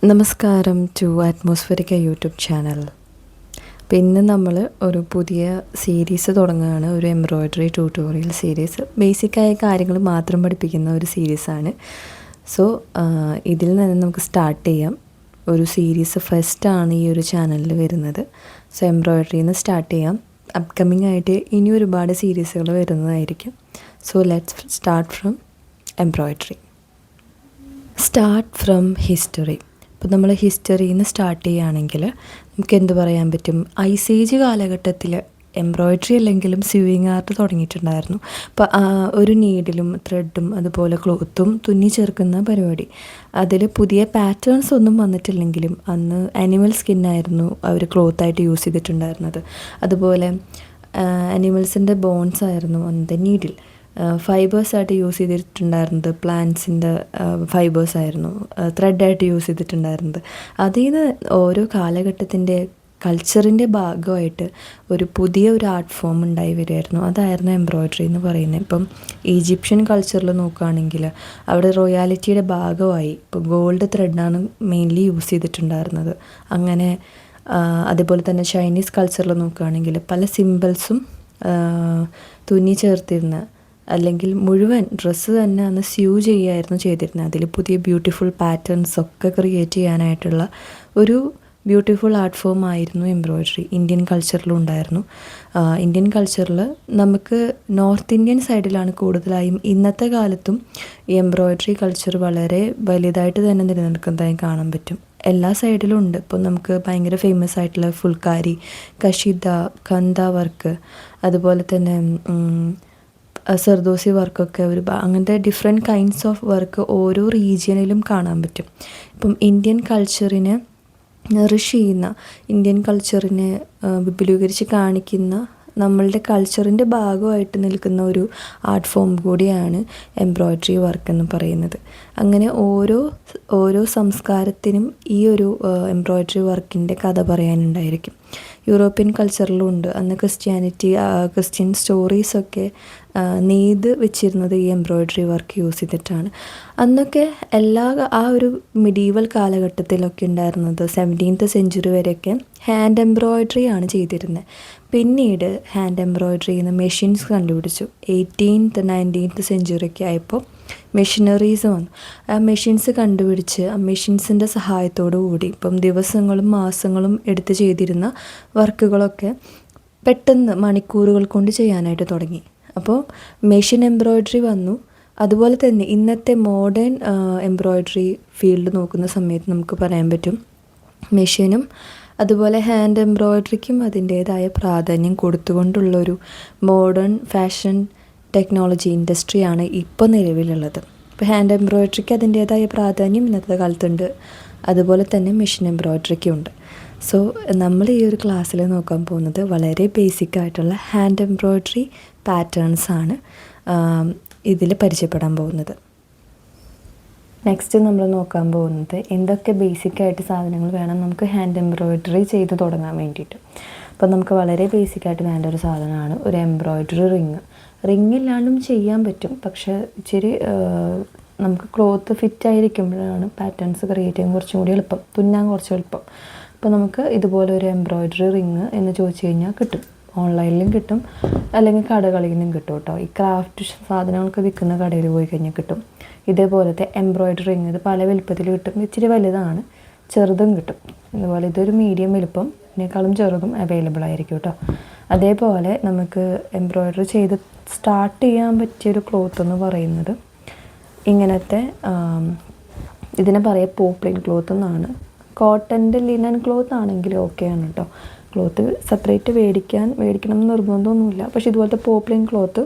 നമസ്കാരം to അറ്റ്മോസ്ഫിയറിക്ക YouTube channel. അപ്പോൾ ഇന്ന് നമ്മൾ ഒരു പുതിയ സീരീസ് തുടങ്ങുകയാണ്, ഒരു എംബ്രോയ്ഡറി ട്യൂട്ടോറിയൽ സീരീസ്. ബേസിക്കായ കാര്യങ്ങൾ മാത്രം പഠിപ്പിക്കുന്ന ഒരു സീരീസാണ്. സോ ഇതിൽ നിന്ന് നമുക്ക് സ്റ്റാർട്ട് ചെയ്യാം. ഒരു സീരീസ് ഫസ്റ്റാണ് ഈ ഒരു ചാനലിൽ വരുന്നത്. സോ എംബ്രോയ്ഡറിയിൽ നിന്ന് സ്റ്റാർട്ട് ചെയ്യാം. അപ്കമിങ് ആയിട്ട് ഇനി ഒരുപാട് സീരീസുകൾ വരുന്നതായിരിക്കും. So let's start from embroidery. Start from history. ഇപ്പോൾ നമ്മൾ ഹിസ്റ്ററിയിൽ നിന്ന് സ്റ്റാർട്ട് ചെയ്യുകയാണെങ്കിൽ നമുക്ക് എന്ത് പറയാൻ പറ്റും? ഐസ് ഏജ് കാലഘട്ടത്തിൽ എംബ്രോയ്ഡറി അല്ലെങ്കിലും സ്യൂയിങ് ആർട്ട് തുടങ്ങിയിട്ടുണ്ടായിരുന്നു. അപ്പോൾ ഒരു നീഡിലും ത്രെഡും അതുപോലെ ക്ലോത്തും തുന്നി ചേർക്കുന്ന പരിപാടി. അതിൽ പുതിയ പാറ്റേൺസ് ഒന്നും വന്നിട്ടില്ലെങ്കിലും അന്ന് ആനിമൽ സ്കിന്നായിരുന്നു അവർ ക്ലോത്തായിട്ട് യൂസ് ചെയ്തിട്ടുണ്ടായിരുന്നത്. അതുപോലെ ആനിമൽസിൻ്റെ ബോൺസ് ആയിരുന്നു അന്നത്തെ നീഡിൽ. ഫൈബേഴ്സായിട്ട് യൂസ് ചെയ്തിട്ടുണ്ടായിരുന്നത് പ്ലാന്റ്സിൻ്റെ ഫൈബേഴ്സ് ആയിരുന്നു, ത്രെഡായിട്ട് യൂസ് ചെയ്തിട്ടുണ്ടായിരുന്നത്. അതിൽ നിന്ന് ഓരോ കാലഘട്ടത്തിൻ്റെ കൾച്ചറിൻ്റെ ഭാഗമായിട്ട് ഒരു പുതിയ ഒരു ആർട്ട് ഫോം ഉണ്ടായി വരുമായിരുന്നു. അതായിരുന്നു എംബ്രോയ്ഡറി എന്ന് പറയുന്നത്. ഇപ്പം ഈജിപ്ഷ്യൻ കൾച്ചറിൽ നോക്കുകയാണെങ്കിൽ അവിടെ റോയാലിറ്റിയുടെ ഭാഗമായി ഇപ്പോൾ ഗോൾഡ് ത്രെഡാണ് മെയിൻലി യൂസ് ചെയ്തിട്ടുണ്ടായിരുന്നത്. അങ്ങനെ അതേപോലെ തന്നെ ചൈനീസ് കൾച്ചറിൽ നോക്കുകയാണെങ്കിൽ പല സിമ്പിൾസും തുന്നി ചേർത്തിരുന്ന അല്ലെങ്കിൽ മുഴുവൻ ഡ്രസ്സ് തന്നെ അന്ന് സ്യൂ ചെയ്യുമായിരുന്നു ചെയ്തിരുന്നത്. അതിൽ പുതിയ ബ്യൂട്ടിഫുൾ പാറ്റേൺസ് ഒക്കെ ക്രിയേറ്റ് ചെയ്യാനായിട്ടുള്ള ഒരു ബ്യൂട്ടിഫുൾ ആർട്ട് ഫോം ആയിരുന്നു എംബ്രോയ്ഡറി. ഇന്ത്യൻ കൾച്ചറിലും ഉണ്ടായിരുന്നു. ഇന്ത്യൻ കൾച്ചറിൽ നമുക്ക് നോർത്ത് ഇന്ത്യൻ സൈഡിലാണ് കൂടുതലായും ഇന്നത്തെ കാലത്തും ഈ എംബ്രോയ്ഡറി കൾച്ചർ വളരെ വലുതായിട്ട് തന്നെ നിലനിൽക്കുന്നതായി കാണാൻ പറ്റും. എല്ലാ സൈഡിലും ഉണ്ട്. ഇപ്പോൾ നമുക്ക് ഭയങ്കര ഫേമസ് ആയിട്ടുള്ള ഫുൾക്കാരി, കഷിദ, കന്ത വർക്ക്, അതുപോലെ തന്നെ സർദോസി വർക്കൊക്കെ അങ്ങനത്തെ ഡിഫറെൻറ്റ് കൈൻഡ്സ് ഓഫ് വർക്ക് ഓരോ റീജിയനിലും കാണാൻ പറ്റും. ഇപ്പം ഇന്ത്യൻ കൾച്ചറിനെ നറിഷ് ചെയ്യുന്ന, ഇന്ത്യൻ കൾച്ചറിനെ വിപുലീകരിച്ച് കാണിക്കുന്ന, നമ്മളുടെ കൾച്ചറിൻ്റെ ഭാഗമായിട്ട് നിൽക്കുന്ന ഒരു ആർട്ട് ഫോം കൂടിയാണ് എംബ്രോയ്ഡറി വർക്ക് എന്ന് പറയുന്നത്. അങ്ങനെ ഓരോ സംസ്കാരത്തിനും ഈ ഒരു എംബ്രോയ്ഡറി വർക്കിൻ്റെ കഥ പറയാനുണ്ടായിരിക്കും. യൂറോപ്യൻ കൾച്ചറിലും ഉണ്ട്. അന്ന് ക്രിസ്ത്യൻ സ്റ്റോറീസൊക്കെ നെയ്ത് വെച്ചിരുന്നത് ഈ എംബ്രോയ്ഡറി വർക്ക് യൂസ് ചെയ്തിട്ടാണ്. അന്നൊക്കെ ആ ഒരു മിഡീവൽ കാലഘട്ടത്തിലൊക്കെ ഉണ്ടായിരുന്നത് 17th സെഞ്ച്വറി വരെയൊക്കെ ഹാൻഡ് എംബ്രോയ്ഡറി ആണ് ചെയ്തിരുന്നത്. പിന്നീട് ഹാൻഡ് എംബ്രോയ്ഡറിന്ന് മെഷീൻസ് കണ്ടുപിടിച്ചു. 18th 19th സെഞ്ച്വറിയൊക്കെ ആയപ്പോൾ മെഷീനറീസ് വന്നു. ആ മെഷീൻസ് കണ്ടുപിടിച്ച് ആ മെഷീൻസിൻ്റെ സഹായത്തോടു കൂടി ഇപ്പം ദിവസങ്ങളും മാസങ്ങളും എടുത്ത് ചെയ്തിരുന്ന വർക്കുകളൊക്കെ പെട്ടെന്ന് മണിക്കൂറുകൾ കൊണ്ട് ചെയ്യാനായിട്ട് തുടങ്ങി. അപ്പോൾ മെഷീൻ എംബ്രോയ്ഡറി വന്നു. അതുപോലെ തന്നെ ഇന്നത്തെ മോഡേൺ എംബ്രോയ്ഡറി ഫീൽഡ് നോക്കുന്ന സമയത്ത് നമുക്ക് പറയാൻ പറ്റും മെഷീനും അതുപോലെ ഹാൻഡ് എംബ്രോയ്ഡറിക്കും അതിൻ്റേതായ പ്രാധാന്യം കൊടുത്തുകൊണ്ടുള്ളൊരു മോഡേൺ ഫാഷൻ ടെക്നോളജി ഇൻഡസ്ട്രിയാണ് ഇപ്പോൾ നിലവിലുള്ളത്. ഇപ്പോൾ ഹാൻഡ് എംബ്രോയ്ഡറിക്ക് അതിൻ്റേതായ പ്രാധാന്യം ഇന്നത്തെ കാലത്തുണ്ട്. അതുപോലെ തന്നെ മെഷീൻ എംബ്രോയ്ഡറിക്കും ഉണ്ട്. സോ നമ്മൾ ഈ ഒരു ക്ലാസ്സിൽ നോക്കാൻ പോകുന്നത് വളരെ ബേസിക്കായിട്ടുള്ള ഹാൻഡ് എംബ്രോയ്ഡറി പാറ്റേൺസാണ് ഇതിൽ പരിചയപ്പെടാൻ പോകുന്നത്. നെക്സ്റ്റ് നമ്മൾ നോക്കാൻ പോകുന്നത് എന്തൊക്കെ ബേസിക്കായിട്ട് സാധനങ്ങൾ വേണം നമുക്ക് ഹാൻഡ് എംബ്രോയ്ഡറി ചെയ്ത് തുടങ്ങാൻ വേണ്ടിയിട്ട്. അപ്പോൾ നമുക്ക് വളരെ ബേസിക്കായിട്ട് വേണ്ട ഒരു സാധനമാണ് ഒരു എംബ്രോയ്ഡറി റിങ്ങില്ലാണ്ടും ചെയ്യാൻ പറ്റും. പക്ഷേ ഇച്ചിരി നമുക്ക് ക്ലോത്ത് ഫിറ്റായിരിക്കുമ്പോഴാണ് പാറ്റേൺസ് ക്രിയേറ്റ് ചെയ്യാൻ കുറച്ചും കൂടി എളുപ്പം, തുന്നാൻ കുറച്ച് എളുപ്പം. അപ്പോൾ നമുക്ക് ഇതുപോലെ ഒരു എംബ്രോയ്ഡറി റിങ് എന്ന് ചോദിച്ചു കഴിഞ്ഞാൽ കിട്ടും. ഓൺലൈനിലും കിട്ടും, അല്ലെങ്കിൽ കടകളിൽ നിന്നും കിട്ടും കേട്ടോ. ഈ ക്രാഫ്റ്റ് സാധനങ്ങൾക്ക് വിൽക്കുന്ന കടയിൽ പോയി കഴിഞ്ഞാൽ കിട്ടും. ഇതേപോലത്തെ എംബ്രോയ്ഡറി റിങ് ഇത് പല വലുപ്പത്തിൽ കിട്ടും. ഇച്ചിരി വലുതാണ്, ചെറുതും കിട്ടും. അതുപോലെ ഇതൊരു മീഡിയം വലുപ്പം, ഇതിനേക്കാളും ചെറുതും അവൈലബിൾ ആയിരിക്കും കേട്ടോ. അതേപോലെ നമുക്ക് എംബ്രോയ്ഡറി ചെയ്ത് സ്റ്റാർട്ട് ചെയ്യാൻ പറ്റിയൊരു ക്ലോത്ത് എന്ന് പറയുന്നത് ഇങ്ങനത്തെ ഇതിനെ പറയുക പോപ്ലിൻ ക്ലോത്ത് എന്നാണ്. കോട്ടൻ്റെ ലിനൻ ക്ലോത്ത് ആണെങ്കിൽ ഓക്കെയാണ് കേട്ടോ. ക്ലോത്ത് സെപ്പറേറ്റ് മേടിക്കണം എന്ന് നിർബന്ധമൊന്നുമില്ല. പക്ഷേ ഇതുപോലത്തെ പോപ്ലിൻ ക്ലോത്ത്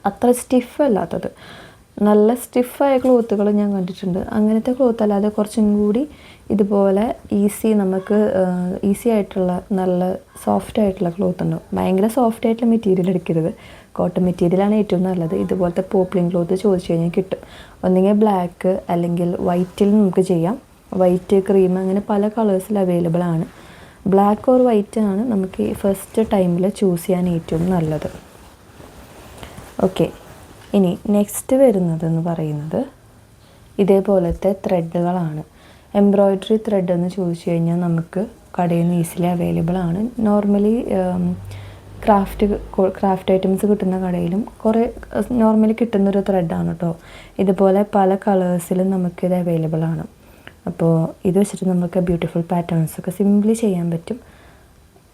അത്ര സ്റ്റിഫ് അല്ലാത്തത്, നല്ല സ്റ്റിഫായ ക്ലോത്തുകൾ ഞാൻ കണ്ടിട്ടുണ്ട്. അങ്ങനത്തെ ക്ലോത്ത് അല്ലാതെ കുറച്ചും കൂടി ഇതുപോലെ നമുക്ക് ഈസി ആയിട്ടുള്ള നല്ല സോഫ്റ്റ് ആയിട്ടുള്ള ക്ലോത്ത് ഉണ്ടാവും. ഭയങ്കര സോഫ്റ്റ് ആയിട്ടുള്ള മെറ്റീരിയൽ എടുക്കരുത്. കോട്ടൺ മെറ്റീരിയലാണ് ഏറ്റവും നല്ലത്. ഇതുപോലത്തെ പോപ്ലിൻ ക്ലോത്ത് ചോദിച്ചു കഴിഞ്ഞാൽ കിട്ടും. ഒന്നുകിൽ ബ്ലാക്ക് അല്ലെങ്കിൽ വൈറ്റിൽ നമുക്ക് ചെയ്യാം. വൈറ്റ്, ക്രീം, അങ്ങനെ പല കളേഴ്സിൽ അവൈലബിൾ ആണ്. ബ്ലാക്ക് ഓർ വൈറ്റ് ആണ് നമുക്ക് ഫസ്റ്റ് ടൈമിൽ ചൂസ് ചെയ്യാൻ ഏറ്റവും നല്ലത്. ഓക്കെ, ഇനി നെക്സ്റ്റ് വരുന്നതെന്ന് പറയുന്നത് ഇതേപോലത്തെ ത്രെഡുകളാണ്. എംബ്രോയ്ഡറി ത്രെഡ് എന്ന് ചോദിച്ചു കഴിഞ്ഞാൽ നമുക്ക് കടയിൽ നിന്ന് ഈസിലി അവൈലബിൾ ആണ്. നോർമലി ക്രാഫ്റ്റ് ഐറ്റംസ് കിട്ടുന്ന കടയിലും കുറേ നോർമലി കിട്ടുന്നൊരു ത്രെഡാണ് കേട്ടോ. ഇതുപോലെ പല കളേഴ്സിലും നമുക്കിത് അവൈലബിൾ ആണ്. അപ്പോൾ ഇത് വെച്ചിട്ട് നമുക്ക് ബ്യൂട്ടിഫുൾ പാറ്റേൺസൊക്കെ സിംപ്ലി ചെയ്യാൻ പറ്റും.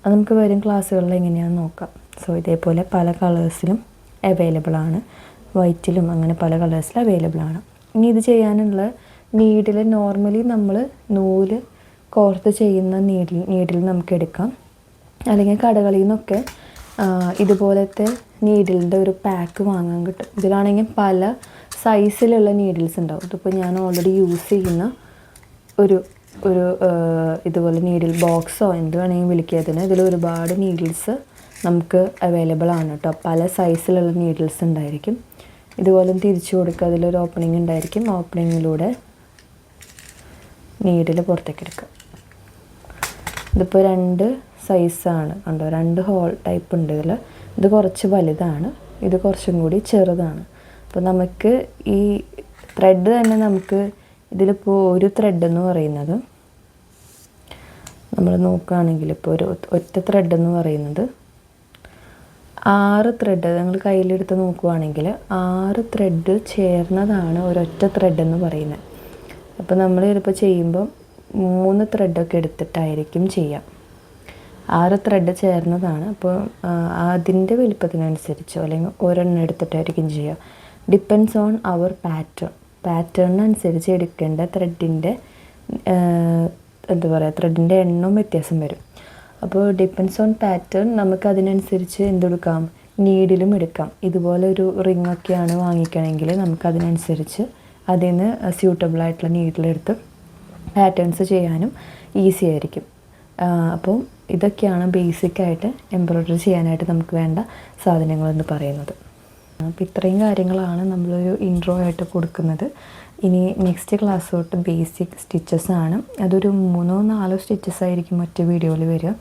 അത് നമുക്ക് വരും ക്ലാസ്സുകളിൽ എങ്ങനെയാണെന്ന് നോക്കാം. സോ ഇതേപോലെ പല കളേഴ്സിലും അവൈലബിൾ ആണ്, വൈറ്റിലും അങ്ങനെ പല കളേഴ്സിലും അവൈലബിൾ ആണ്. ഇനി ഇത് നീഡിൽ നോർമലി നമ്മൾ നൂല് കോർത്ത് ചെയ്യുന്ന നീഡിൽ നമുക്ക് എടുക്കാം. അല്ലെങ്കിൽ കടകളിൽ നിന്നൊക്കെ ഇതുപോലത്തെ നീഡിലിൻ്റെ ഒരു പാക്ക് വാങ്ങാൻ കിട്ടും. ഇതിലാണെങ്കിൽ പല സൈസിലുള്ള നീഡിൽസ് ഉണ്ടാവും. ഇതിപ്പോൾ ഞാൻ ഓൾറെഡി യൂസ് ചെയ്യുന്ന ഒരു ഇതുപോലെ നീഡിൽ ബോക്സോ എന്ത് വേണമെങ്കിൽ വിളിക്കാതിന് ഇതിൽ ഒരുപാട് നീഡിൽസ് നമുക്ക് അവൈലബിൾ ആണ് കേട്ടോ. പല സൈസിലുള്ള നീഡിൽസ് ഉണ്ടായിരിക്കും. ഇതുപോലെ തിരിച്ചു കൊടുക്കുക, അതിലൊരു ഓപ്പണിംഗ് ഉണ്ടായിരിക്കും. ഓപ്പണിങ്ങിലൂടെ നീഡിൽ പുറത്തേക്ക് എടുക്കുക. ഇതിപ്പോൾ 2 സൈസാണ് കണ്ടോ, 2 ഹോൾ ടൈപ്പ് ഉണ്ട് ഇതിൽ. ഇത് കുറച്ച് വലുതാണ്, ഇത് കുറച്ചും കൂടി ചെറുതാണ്. അപ്പോൾ നമുക്ക് ഈ ത്രെഡ് തന്നെ നമുക്ക് ഇതിലിപ്പോൾ ഒരു ത്രെഡ് എന്ന് പറയുന്നത് നമ്മൾ നോക്കുകയാണെങ്കിൽ ഇപ്പോൾ ഒറ്റ ത്രെഡ് എന്ന് പറയുന്നത് 6 ത്രെഡ് നിങ്ങൾ കയ്യിലെടുത്ത് നോക്കുകയാണെങ്കിൽ 6 ത്രെഡ് ചേർന്നതാണ് ഒരൊറ്റ ത്രെഡ് എന്ന് പറയുന്നത്. അപ്പോൾ നമ്മൾ ചിലപ്പോൾ ചെയ്യുമ്പോൾ 3 ത്രെഡൊക്കെ എടുത്തിട്ടായിരിക്കും ചെയ്യാം. 6 ത്രെഡ് ചേർന്നതാണ്. അപ്പോൾ അതിൻ്റെ വലിപ്പത്തിനനുസരിച്ചോ അല്ലെങ്കിൽ ഒരെണ്ണം എടുത്തിട്ടായിരിക്കും ചെയ്യുക. ഡിപ്പെൻസ് ഓൺ അവർ പാറ്റേണിനനുസരിച്ച് എടുക്കേണ്ട ത്രെഡിൻ്റെ ത്രെഡിൻ്റെ എണ്ണവും വ്യത്യാസം വരും. അപ്പോൾ ഡിപ്പെൻസ് ഓൺ പാറ്റേൺ നമുക്കതിനനുസരിച്ച് എന്തെടുക്കാം, നീഡിലും എടുക്കാം. ഇതുപോലെ ഒരു റിങ്ങൊക്കെയാണ് വാങ്ങിക്കണമെങ്കിൽ നമുക്കതിനനുസരിച്ച് അതിൽ നിന്ന് സ്യൂട്ടബിളായിട്ടുള്ള നീഡിലെടുത്ത് പാറ്റേൺസ് ചെയ്യാനും ഈസി ആയിരിക്കും. അപ്പോൾ ഇതൊക്കെയാണ് ബേസിക്കായിട്ട് എംബ്രോയ്ഡറി ചെയ്യാനായിട്ട് നമുക്ക് വേണ്ട സാധനങ്ങളെന്ന് പറയുന്നത്. അപ്പോൾ ഇത്രയും കാര്യങ്ങളാണ് നമ്മളൊരു ഇൻട്രോ ആയിട്ട് കൊടുക്കുന്നത്. ഇനി നെക്സ്റ്റ് ക്ലാസ് തൊട്ട് ബേസിക് സ്റ്റിച്ചസ് ആണ്. അതൊരു 3-4 സ്റ്റിച്ചസ് ആയിരിക്കും ഒറ്റ വീഡിയോയിൽ വരിക.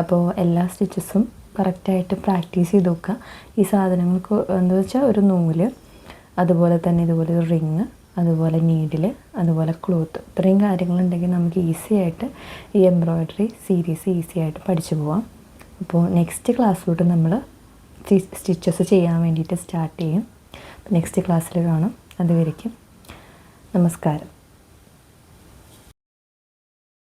അപ്പോൾ എല്ലാ സ്റ്റിച്ചസും കറക്റ്റായിട്ട് പ്രാക്ടീസ് ചെയ്ത് നോക്കുക. ഈ സാധനങ്ങൾക്ക് എന്താ വെച്ചാൽ ഒരു നൂല്, അതുപോലെ തന്നെ ഇതുപോലെ ഒരു റിങ്, അതുപോലെ നീഡിൽ, അതുപോലെ ക്ലോത്ത്, ഇത്രയും കാര്യങ്ങളുണ്ടെങ്കിൽ നമുക്ക് ഈസി ആയിട്ട് ഈ എംബ്രോയ്ഡറി സീരീസ് ഈസി ആയിട്ട് പഠിച്ചു പോവാം. അപ്പോൾ നെക്സ്റ്റ് ക്ലാസ്സിലോട്ട് നമ്മൾ സ്റ്റിച്ചസ് ചെയ്യാൻ വേണ്ടിയിട്ട് സ്റ്റാർട്ട് ചെയ്യും. നെക്സ്റ്റ് ക്ലാസ്സിൽ കാണാം. അതുവരയ്ക്കും നമസ്കാരം.